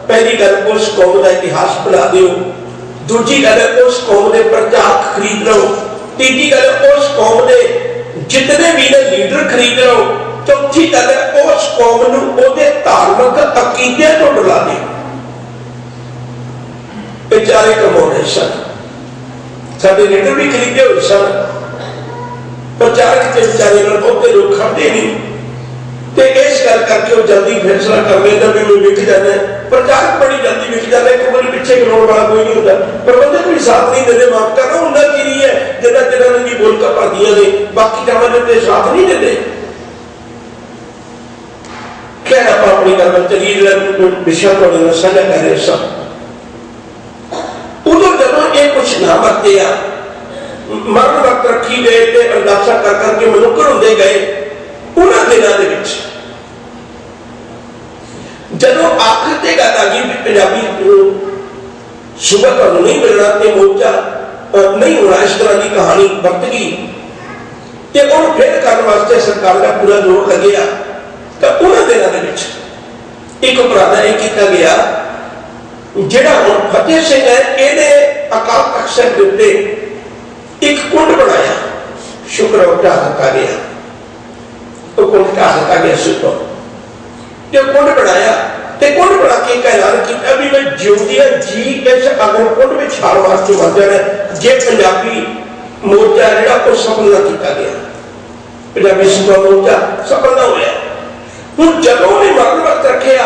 Speaker 1: पहली गल उस कौम का इतिहास भुला दिओ। दूजी गल उस कौम के प्रचारक खरीद लो। तीजी गल उस कौम के जितने भी लीडर खरीद लो। चौथी गल उस कौम नूं उहदे धार्मिक अकीदे तो डुला दिओ। बेचारे कमाउने सन, साडे लीडर भी खरीदे हुए सन, प्रचारक बेचारे नाल बहुते लोग खड़दे नहीं ते इस गल करके वो जल्दी फैसला कर लेता भी मैं विक जाना। प्रचारक बड़ी जल्दी विक जाता है, क्योंकि पिछे खलोण वाला कोई नहीं होता। प्रबंधक भी साथ नहीं देते, माफ करना उन्ना की नहीं है जिन्ना जिन्होंने की बोलका भरदियां ने, बाकी जावां दे साथ नहीं देते। खैर आप अपनी गल में चलिए, विषय तुहाडे नाल साझा कर रहे सन। उदों जदों ये कुछ ना वरते आ, मरण वक्त रखी गए ते अरदासा कर करके मनुक्खड़ हुंदे गए, उन्हां दिनां दे विच जदों आखिर ते गल आ गई भी पंजाबी सूबा तुहानू नहीं मिलना ते मोर्चा नहीं होना, इस तरह की कहानी वरत गई ते उहनूं फिर करन वास्ते सरकार का पूरा जोर लग्या। तो उन्हां दिनां दे विच एक उपराधा यह किया गया, जिहड़ा हुण फतेह सिंह है इहने अकाल तख्त साहिब दे उत्ते एक कुंड बनाया, शुक्र ढा दिता गया। तो कुंड ढा दिता गया सुतो जो कुंड बनाया ते कुंड बना के ऐलान किया भी मैं जिउंदियां जी इस अग्नि कुंड में छाल वास्ते मर जाना जे पंजाबी मोर्चा जिहड़ा वो सफल ना किया गया, पंजाबी सूबा मोर्चा सफल ना होया। हुण जदों उहने मरण वर्त रखिया,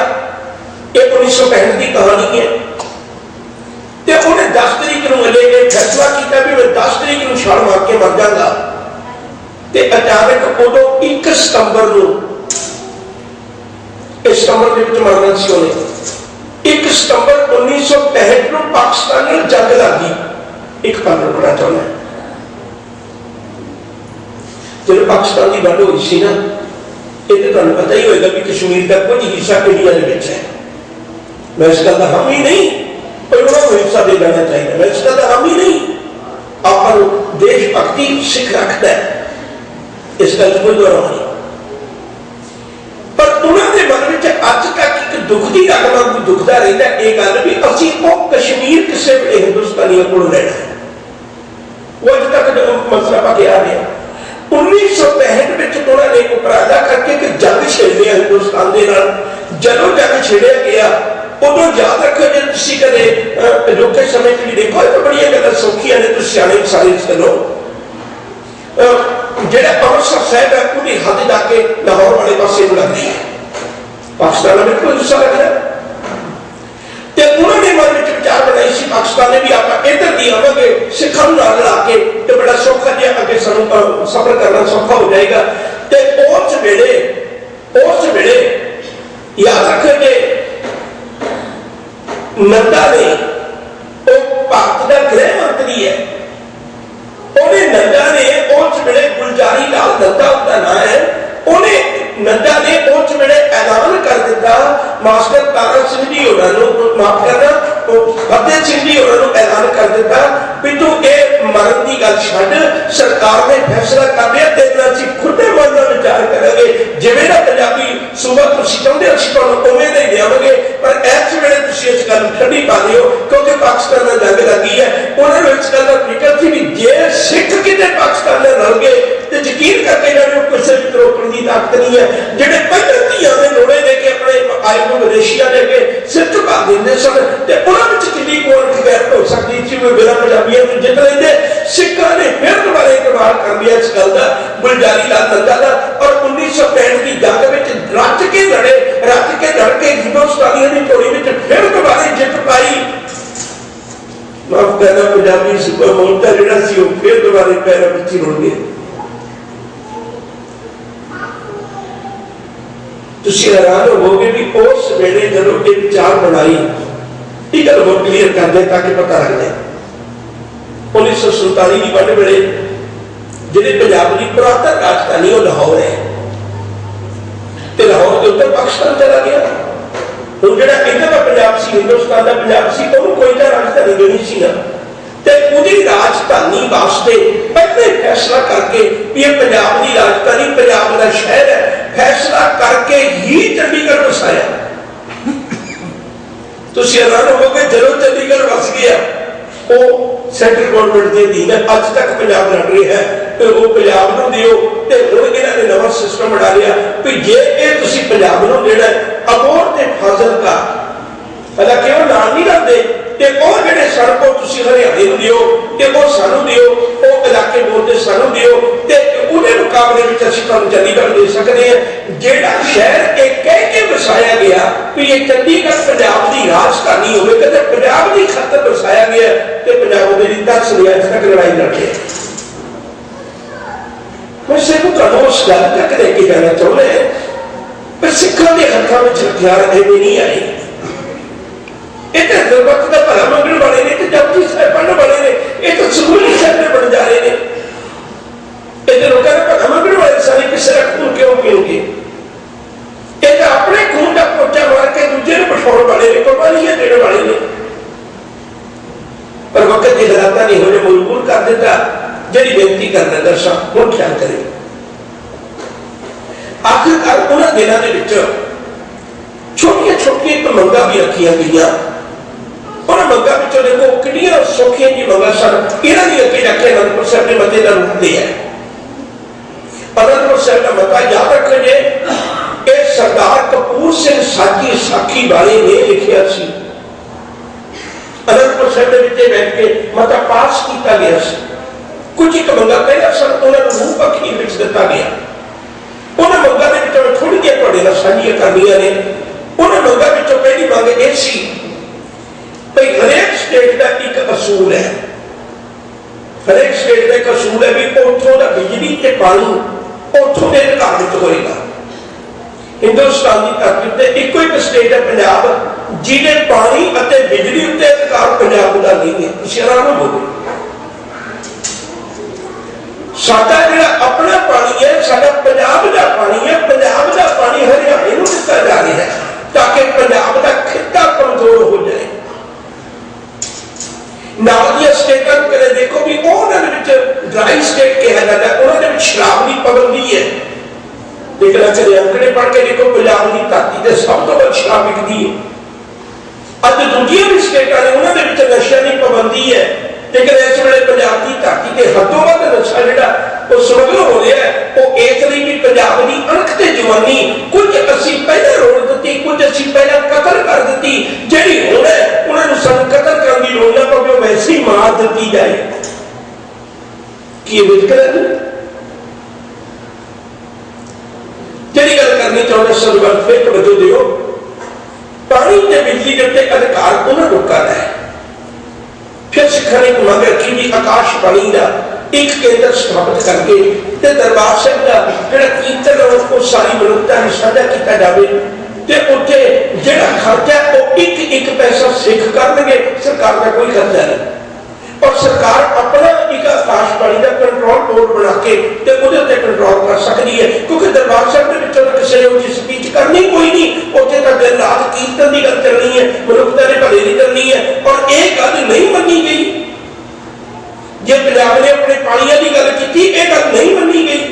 Speaker 1: ये 1965 की कहानी है, ते उन्हें 10 तरीक नूं ये फैसला किया भी मैं 10 तरीक नूं छाल मार के मर जाऊंगा। ते अचानक उदों 1 सितंबर नूं इस सितंबर के विच मरना सी उन्हें 1 सितंबर 1965 नूं पाकिस्तान नाल जंग लग गई। एक गल करना चाहुंदा जब पाकिस्तान की वंड हुई सी ना, ये तो तुहानूं पता ही होगा भी कश्मीर का कुछ हिस्सा इंडिया के विच है। मैं इस गल का हामी नहीं पर उन्होंने हिस्सा दे देना चाहिए, मैं इस गल का हामी नहीं। आप देश भक्ति सिख रखता है, इस गल कोई गौरव नहीं, पर उन्होंने मन में अज तक एक दुख की गल वांग दुखता रहता है यह गल भी असीं वो कश्मीर किसी वे हिंदुस्तानियों को लेना है। वो अज तक मसला पके आ रहा 1965 में उन्होंने उपराधा करके कि जंग छेड़िया हिंदुस्तान के नाल। जदों जंग छेड़िया गया उदों याद रखो जो तुसीं कदे अजोके समय च देखो तो बड़िया गल्लां सौखियां ने, तुसीं सियाणे सारे चलो जिहड़ा अमृतसर साहिब है उहदी हद जाके लाहौर वाले पासे लगदी है, पाकिस्तान में कोई हिस्सा लगदा। ते उन्होंने मन में विचार बनाई सी पाकिस्तान ने भी आप इधर दी आवांगे सिखां नूं नाल ला के ते बड़ा सौखा जिहा अगे सानूं सफर करना सौखा हो जाएगा। ते उस वेले याद रखो कि नड्डा ने भारत का गृह मंत्री है, उन्हें नड्डा ने उस वेले गुलजारी लाल नड्डा उसका नाम है, उन्हें नड्डा ने उस वेले ऐलान कर दिता मास्टर तारा सिंह जी होरां माफ करना फतेह सिंह जी होरां ऐलान कर दिता भी तू ये मरण की गल छड्ड, सरकार ने फैसला कर लिया तेरे नाल असीं खुले मन नाल विचार करांगे, जिवें दा पंजाबी सूबा तुसीं चाहुंदे असीं तुहानूं उवें दा ही देवांगे, पर इस वेले तुसीं इस गल ठंडी पा लिओ क्योंकि पाकिस्तान नाल जंग लगी है। उन्होंने इस गल का फिकर थी भी जे सिख किते पाकिस्तान नाल रल गए तो यकीन करके जाने किसी भी रोकने की ताकत नहीं है। जिहड़े पहले धीआं दे लोड़े लेके अपने आए को विदेशियां लेके सिर झुका देंदे सन ते उन्हां विच कितनी कोर गैरत हो सकती थी, वो बिना पंजाबियों को जित लेंदे। सिखां ने फिर दोबारा इकबाल कर लिया इस गल का गुलजारी लाल नड्डा का, और 1965 की जंग में रच के लड़ के हिंदुस्तानियों की झोली में फिर दोबारा जित पाई। माफ करना पंजाबी सूबा मोर्चा जिहड़ा सी वो फिर दोबारा पैरों पिछे रुड़ गए। तुसीं हैरान होवोगे भी उस वेले जदों ये विचार बनाई ये गल होर क्लीयर कर दे ताकि पता लग जाए। 1947 की वंड वेले जिहड़े पंजाब की पुरातन राजधानी वो लाहौर है ते लाहौर के उत्तर पाकिस्तान चला गया। हुण जिहड़ा इधर का पंजाब सी हिंदुस्तान का पंजाब सी उहनूं कोई तां राजधानी देनी सी ना, ते उहदी राजधानी वास्ते पहले फैसला करके भी ये पंजाब की राजधानी पंजाब का शहर है, फैसला करके ही चंडीगढ़ वसाया। तुसीं हैरान होवोगे जदों चंडीगढ़ वस गया वो सेंट्रल गवर्नमेंट के अधीन है, अज तक पंजाब लड़ रही है तो वो पंजाब नूं दिओ ते हुण इन्हां ने नवां सिस्टम बना लिया भी जे ये तुसीं पंजाब नूं देना अबोहर ते फाजिलका हालांकि वो नाल नहीं रखते ते और जिहड़े सड़कों तुसीं हरियाणे नूं दिओ ते वो सानूं दिओ, वो इलाके बोलते सानूं दिओ ते उहदे मुकाबले विच असीं तुहानूं चंडीगढ़ दे सकदे हां। जिहड़ा शहर एक कह के वसाया गया भी ये चंडीगढ़ पंजाब की राजधानी होवे कदे पंजाब की खातर वसाया गया ते पंजाब दे 10 साल तक लड़ाई लड़े। मैं सिर्फ तुहानूं उस गल तक लेके जाना चाहुंदा पर सिखां दे हत्थां विच हथियार इवें नहीं आए। इधर वक्त का भला मंगण वाले ने तो जपजी साहिब पढ़ने वाले ने ये तो स्कूली शहर बन जा रहे हैं। इधर लोगों का भला मंगण वाले सारे किसी का खून क्यों पीओगे? इधर अपने खून का पोचा मार के दूसरे ने पठाने वाले ने कुर्बानियां देने वाले ने, पर वक्त की हालात नहीं होने मजबूर कर देता। जी बेनती करना दर्शक हुण ख्याल करें। आखिरकार उन्होंने दिनों के छोटिया छोटिया मंगा भी रखिया गई। उन्होंने मंगा देखो कितनियां सौखियां जी मंगा सन, इन्हों की अगे जाके आनंदपुर साहब के मते का रूप दिया। आनंदपुर साहब का मता याद रखो जे ये सरदार कपूर सिंह साची साखी वाले ने लिखिया सी। आनंदपुर साहब के बैठ के मता पास किया गया। कुछ एक मंगा पहला सन उन्होंने रूप अखीर में दिता गया। उन्होंने मंगा के थोड़ी जी तुहाडे नाल साझियां करनियां ने। उन्होंने मंगा पहली मंग यह सी भाई हरेक स्टेट का एक असूल है, हरेक स्टेट का एक असूल है भी उतों का बिजली के पानी उतों के अधिकार में होएगा। हिंदुस्तान की धरती पर एको एक स्टेट है पंजाब जिहदे पानी और बिजली उत्ते अधिकार पंजाब का नहीं है। तुसीं हैरान होवोगे। साडा जिहड़ा अपना पानी साडा पंजाब दा पानी है, पंजाब दा पानी हरियाणे नूं दिता जा रहा है ताकि पंजाब दा खिता कमजोर हो जाए। नाल दी स्टेटां कदे देखो भी उन्हां दे विच ड्राई स्टेट कहा जाता है, उन्हां दे विच शराब दी पाबंदी है। लेकिन कदे अंकड़े पढ़ के देखो पंजाब की धरती से सब तो वध शराब विकदी है। अज दूजियां भी स्टेटां ने उन्हां दे विच नशा की पाबंदी है, लेकिन इस वे पंजाब की धरती से हदों वध नशा जिहड़ा वो समगल हो रहा है। वो इसलिए भी पंजाब की अणख ते जवानी कुछ असीं पहले रोक दी, कुछ असीं पहले कतल कर दी, जिहड़ी हुण है उन्हां सानूं कतल करने की लोड़ ना पवे, वैसे ही मार दी जाए। की वितकरा जिहड़ी गल करनी चाहुंदा सरबंध फिर तवज्जो दिओ। पानी ते बिजली के उत्ते अधिकार उन्हां लोकां दा है। फिर सिखां ने मंग रखी भी आकाशवाणी का एक केंद्र स्थापित करके ते दरबार साहिब का जिहड़ा कीर्तन है उसको सारी मनुखता ने साझा किया जाए ते उत्थे जिहड़ा खर्चा वो एक पैसा सिख करनगे, सरकार का कोई खर्चा नहीं। और सरकार अपना एक आकाशवाणी का कंट्रोल बोर्ड बना के ते उहदे उत्ते कंट्रोल कर सकती है, क्योंकि दरबार साहिब दे विचों किसी ने उहदी स्पीच करनी कोई नहीं, उत्थे तां दिन रात कीर्तन की गल चलनी है, मनुखता ने भले की करनी है। और यह गल नहीं मनी गई, जे पंजाब ने अपने पानियां की गल की यह गल नहीं मनी गई,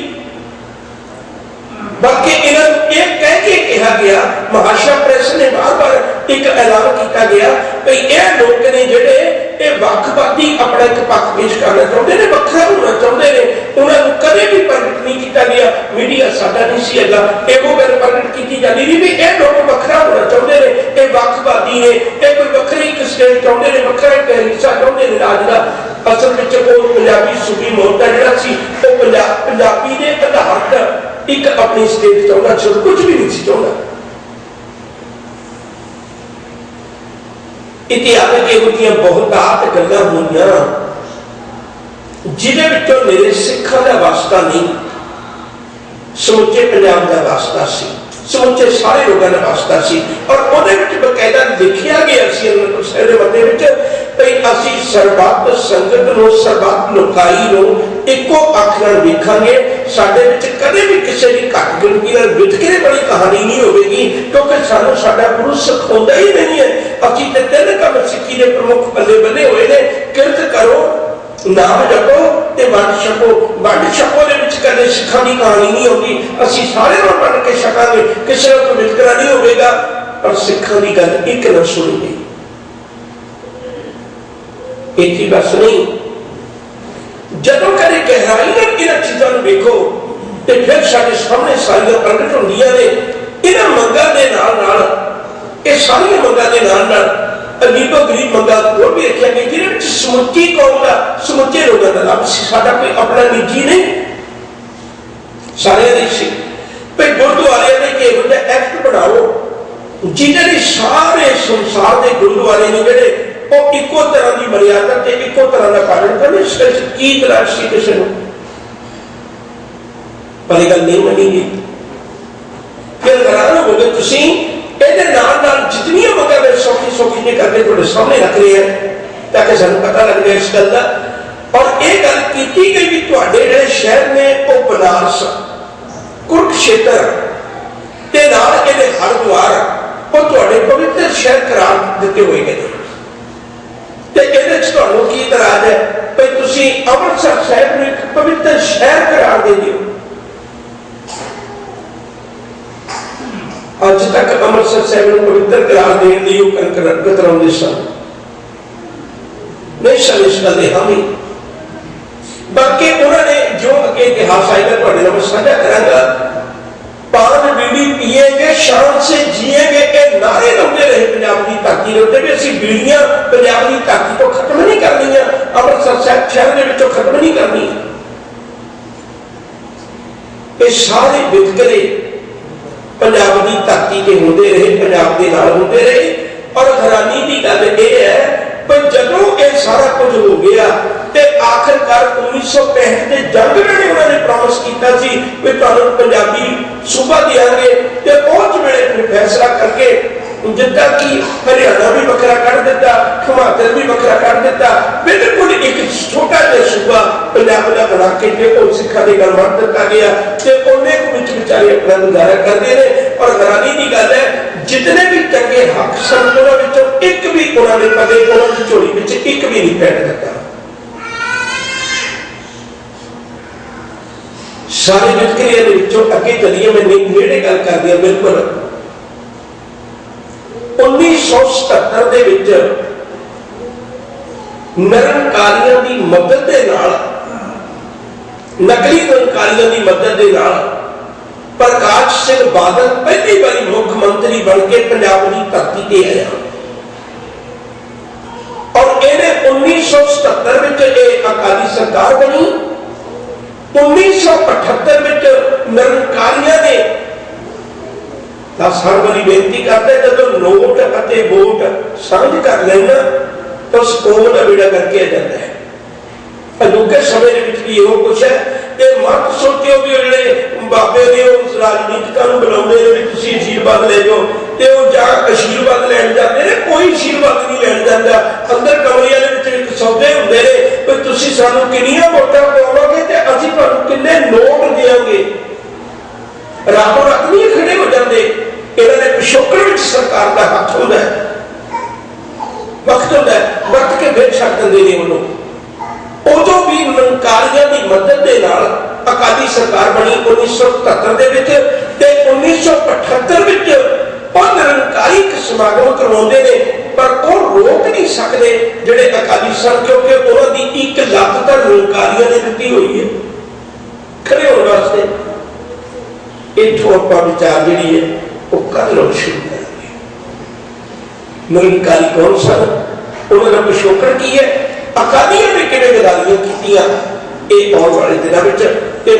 Speaker 1: बल्कि इन्होंने यह कह के कहा गया, महाशा प्रेस ने बार बार एक ऐलान किया गया भाई यह लोग ने जिहड़े वक्खवादी अपना एक पक्ष पेश करना चाहते हैं, वखरा होना चाहते हैं, उन्होंने कदे भी प्रगट नहीं किया गया। मीडिया साडा नहीं सी हैगा, वो गल प्रगट की जाती नहीं भी यह लोग वखरा होना चाहते हैं, ये वक्खवादी ने, ये कोई वखरी एक स्टेट चाहते हैं, वखरा एक हिस्सा चाहते हैं राज का। असल में वो पंजाबी सूबी मोर्चा जिहड़ा सी वो पंजाबी के आधारित एक अपनी स्टेट चाहता सी, कुछ भी नहीं सी चाहता। इतिहास यह बहुतात गल्लां होईयां जिहदे विचों मेरे सिखां दा वास्ता नहीं, समुचे पंजाब का वास्ता सी, समुचे सारे लोगों का वास्ता सी। और उहदे विच बकायदा लिखिया गया सी अनंदपुर साहिब दे मते विच भई असीं सरबत संगत नूं, सरबत लोकाई नूं इक्को अख नाल वेखांगे, साडे विच कदे भी किसी की घट गिणती नाल वितकरे वाली कहानी नहीं होगी, क्योंकि सानूं साडा गुरु सिखाउंदा ही नहीं है। असीं ते तीन काम सिक्खी दे प्रमुख बल्ले बने हुए ने, किरत करो, नाम जपो ते वंड छको। वंड छको दे विच कदे सिखां दी कहानी नहीं होगी, असीं सारे नाल वंड के छकांगे, किसी नाल कोई वितकरा नहीं होगा, पर सिखां दी गल एक ना सुणीए। इतनी बस नहीं, जदों कदे गहराई नाल इन्हां चीज़ां नूं वेखो ते फिर साडे सामने सारियां प्रगट होंदियां ने। इन्हां मंगां दे नाल नाल ये सारियां मंगां दे नाल नाल अजीबो गरीब मंगां होर भी रखिया गई, जिहदे विच समुची कौम दा, समुचे लोगों का लाभ सी, साडा कोई अपना निजी नहीं, सारे दी सी। भाई गुरुद्वारे दे इहो जिहा एक्ट बनाओ जिहदे सारे संसार के गुरुद्वारे ने जिहड़े वो इको तरह की मर्यादा ते इको तरह का पालन करने, की तलाश सी किसी को, पर यह गल नहीं मनी गई। फिर हैरान हो गए तुसीं इहदे नाल नाल जितनियां मंगां मैं सौखी सौखी ने करके तुहाडे सामने रख रहे हैं ताकि सानूं पता लग जाए इस गल का। और यह गल की गई भी तुहाडे जिहड़े शहर ने वो बनारस, कुरुक्षेत्र ते नाल इहदे हरिद्वार वो तुहाडे पवित्र शहर करार दिते हुए गए। की इतराज है भाई तुसी अमृतसर साहिब नूं एक पवित्र शहर करार दे दिओ। अज तक अमृतसर साहिब नूं पवित्र करार देने लई ओह कतराउंदे सन, नहीं सन इस गल दे हामी, बल्कि उन्होंने जो अगे इतिहास आएगा तुहाडे नाल साझा करांगा। पान बीड़ी पिएंगे, शान से जिएंगे, ये नारे लाते रहे पंजाब की धरती के उत्ते भी असीं बीड़ियां पंजाब की धरती तो खत्म नहीं करनियां, अमृतसर साहिब शहर के विचों खत्म नहीं करनी। ये सारे वितकरे पंजाब की धरती के होंदे रहे, पंजाब के नाल होंदे रहे। और हैरानी की गल यह है पर जदों ये सारा कुछ हो गया ते आखिरकार 1965 के जंग वेले उन्होंने प्रॉमिस किया सी कि तुहानूं पंजाबी सूबा देंगे, ते उस वेले फैसला करके जिद्दां कि हरियाणा भी वखरा कर दिता, हिमाचल भी वखरा कर दिता, बिल्कुल एक छोटा जिहा सूबा पंजाब दा बना के जो सिखां दी गल मान दिता गया ते उन्हें विच विचारे अपना गुजारा करते हैं। और हैरानी की गल है जितने भी चंगे हक सन उन्हां विचों एक भी उन्होंने कदे उन्होंने झोली विच एक भी नहीं पैण दिता। सारे वितकरियां अगे चलिए, मैं नेड़े गल कर दिया। बिल्कुल 1977 दे विच निरंकारियों की मदद के नाल, नकली निरंकारियों की मदद के नाल प्रकाश सिंह बादल पहली बारी मुख्यमंत्री बन के पंजाब की धरती ते आया। और इन्हें 1977 में अकाली सरकार बनी। 1978 में निरंकारियों ने हर बारी बेनती करते जब नोट और वोट साझ कर लेना तो कौम का बेड़ा करके आ जाता है। अजोके समय भी यो कुछ है। ये मत सोचो भी जो बाबे ने उस राजनीतिकों बुलाते हैं भी तुम आशीर्वाद ले जाओ तो जा आशीर्वाद लैन जाते हैं। कोई आशीर्वाद नहीं लैन जाता। अंदर कमरिया एक सौदे होंगे ने भी तुम सानू किनियां वोटां पाओगे तो असीं तुहानू किन्ने नोट देंगे। रातों रात नहीं खड़े हो जाते। इन्होंने पिछोकड़ में सरकार का हाथ होता है, वक्त होता है, वक्त के फिर छड़ देंगे ने उन्होंने। उदों भी निरंकारियों की मदद के नाल अकाली सरकार बनी 1977 के 1978 निरंकारी समागम करवाते हैं पर वो रोक नहीं सकते जेडे अकाली सन, क्योंकि उन्होंने एक लत तो निरंकारियों ने दी हुई है खड़े होने वास्ते। इतों आप विचार जी है वो कर लो शुरू करेंगे। निरंकारी कौन सन, उन्होंने पिछोकड़ की है, अकालियों ने किवें गदारियां कीतियां, ये आने वाले दिनों में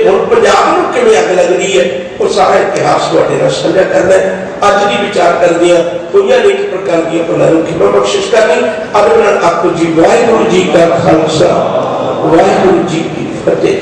Speaker 1: हम पंजाब को किवें अग लगती है वो सारा इतिहास तुहाडे नाल साझा करना है। अज की विचार करदियां कोई अनेक प्रकार की भुलां नूं खिमा बख्शिश करनी। अद नाल आपको जी वाहिगुरू जी का खालसा वाहिगुरू जी की फतेह।